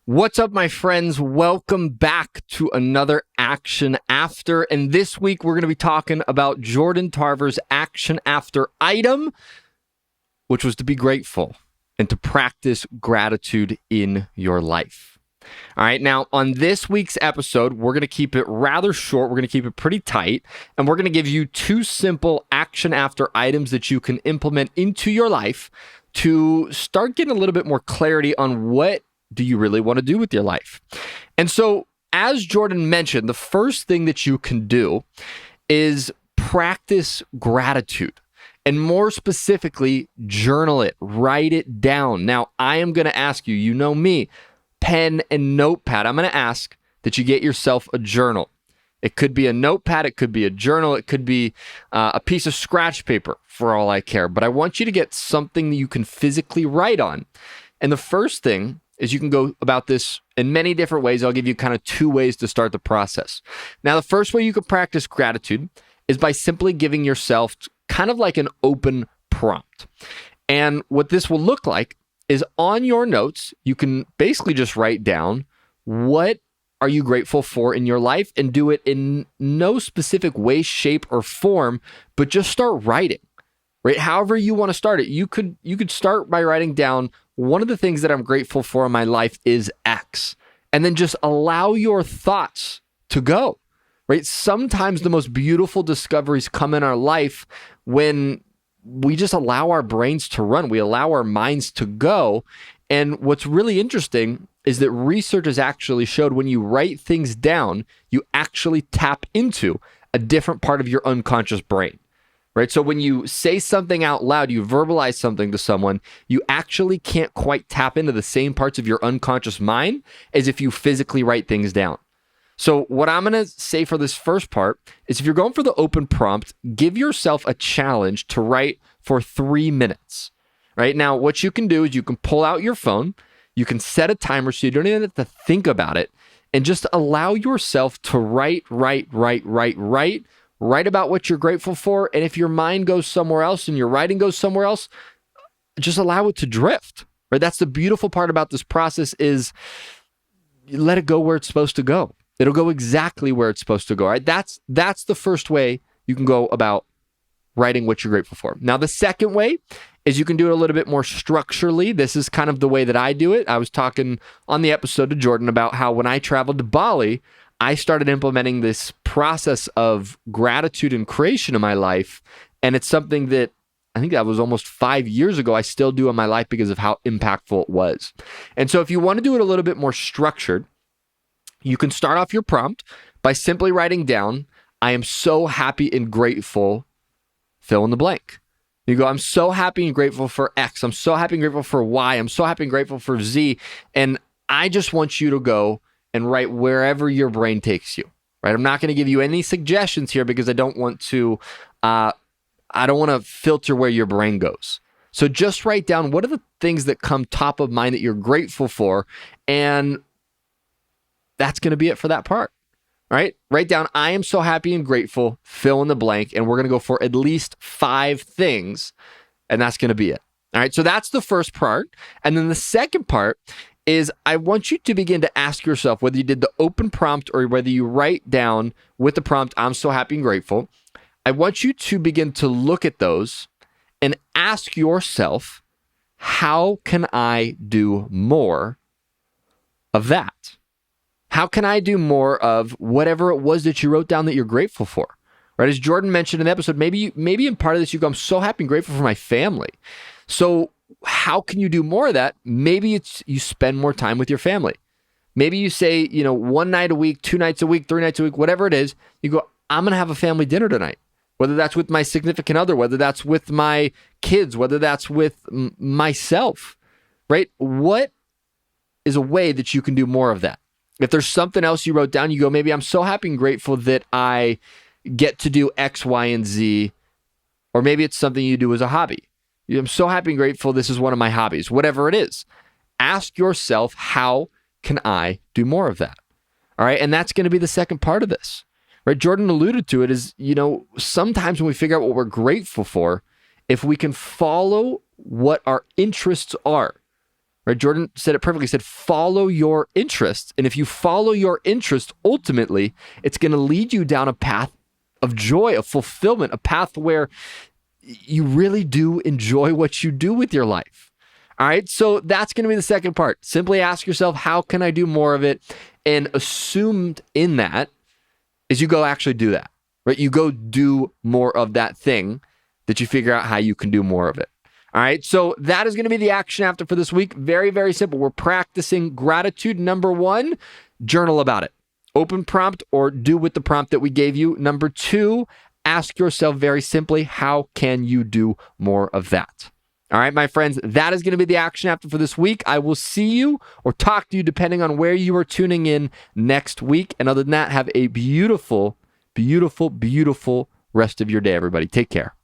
What's up, my friends? Welcome back to another Action After. And this week, we're going to be talking about Jordan Tarver's Action After item, which was to be grateful and to practice gratitude in your life. All right, now on this week's episode, we're going to keep it rather short. We're going to keep it pretty tight. And we're going to give you two simple Action After items that you can implement into your life to start getting a little bit more clarity on what do you really want to do with your life? And so, as Jordan mentioned, the first thing that you can do is practice gratitude. And more specifically, journal it, write it down. Now, I am going to ask you, you know me, pen and notepad. I'm going to ask that you get yourself a journal. It could be a notepad, it could be a journal, it could be a piece of scratch paper for all I care. But I want you to get something that you can physically write on. And the first thing is you can go about this in many different ways. I'll give you kind of two ways to start the process. Now, the first way you can practice gratitude is by simply giving yourself kind of like an open prompt. And what this will look like is on your notes, you can basically just write down what are you grateful for in your life and do it in no specific way, shape, or form, but just start writing, right? However you want to start it. You could start by writing down one of the things that I'm grateful for in my life is X, and then just allow your thoughts to go, right? Sometimes the most beautiful discoveries come in our life when we just allow our brains to run. We allow our minds to go. And what's really interesting is that research has actually showed when you write things down, you actually tap into a different part of your unconscious brain. Right? So when you say something out loud, you verbalize something to someone, you actually can't quite tap into the same parts of your unconscious mind as if you physically write things down. So what I'm going to say for this first part is if you're going for the open prompt, give yourself a challenge to write for 3 minutes. Right? Now, what you can do is you can pull out your phone, you can set a timer so you don't even have to think about it, and just allow yourself to write about what you're grateful for. And if your mind goes somewhere else and your writing goes somewhere else, just allow it to drift, right? That's the beautiful part about this process is you let it go where it's supposed to go. It'll go exactly where it's supposed to go, right? That's the first way you can go about writing what you're grateful for. Now, the second way is you can do it a little bit more structurally. This is kind of the way that I do it. I was talking on the episode to Jordan about how when I traveled to Bali, I started implementing this process of gratitude and creation in my life. And it's something that I think that was almost 5 years ago I still do in my life because of how impactful it was. And so if you want to do it a little bit more structured, you can start off your prompt by simply writing down, I am so happy and grateful, fill in the blank. You go, I'm so happy and grateful for X. I'm so happy and grateful for Y. I'm so happy and grateful for Z. And I just want you to go and write wherever your brain takes you, right? I'm not going to give you any suggestions here because I don't want to filter where your brain goes. So just write down what are the things that come top of mind that you're grateful for, and that's going to be it for that part, right? Write down, I am so happy and grateful, fill in the blank, and we're going to go for at least 5 things, and that's going to be it. All right, so that's the first part. And then the second part is I want you to begin to ask yourself whether you did the open prompt or whether you write down with the prompt, I'm so happy and grateful. I want you to begin to look at those and ask yourself, how can I do more of that? How can I do more of whatever it was that you wrote down that you're grateful for? Right? As Jordan mentioned in the episode, maybe in part of this you go, I'm so happy and grateful for my family. So how can you do more of that? Maybe it's you spend more time with your family. Maybe you say, 1 night a week, 2 nights a week, 3 nights a week, whatever it is, you go, I'm going to have a family dinner tonight. Whether that's with my significant other, whether that's with my kids, whether that's with myself, right? What is a way that you can do more of that? If there's something else you wrote down, you go, maybe I'm so happy and grateful that I get to do X, Y, and Z, or maybe it's something you do as a hobby. I'm so happy and grateful this is one of my hobbies, whatever it is. Ask yourself, how can I do more of that? All right, and that's going to be the second part of this, right? Jordan alluded to it is, sometimes when we figure out what we're grateful for, if we can follow what our interests are, right? Jordan said it perfectly. He said, follow your interests. And if you follow your interest, ultimately, it's going to lead you down a path of joy, of fulfillment, a path where you really do enjoy what you do with your life. All right, so that's going to be the second part. Simply ask yourself, how can I do more of it? And assumed in that is you go actually do that, right? You go do more of that thing that you figure out how you can do more of it. All right, so that is going to be the action after for this week. Very, very simple. We're practicing gratitude. Number 1, journal about it. Open prompt or do with the prompt that we gave you. Number 2, ask yourself very simply, how can you do more of that? All right, my friends, that is going to be the action after for this week. I will see you or talk to you depending on where you are tuning in next week. And other than that, have a beautiful, beautiful, beautiful rest of your day, everybody. Take care.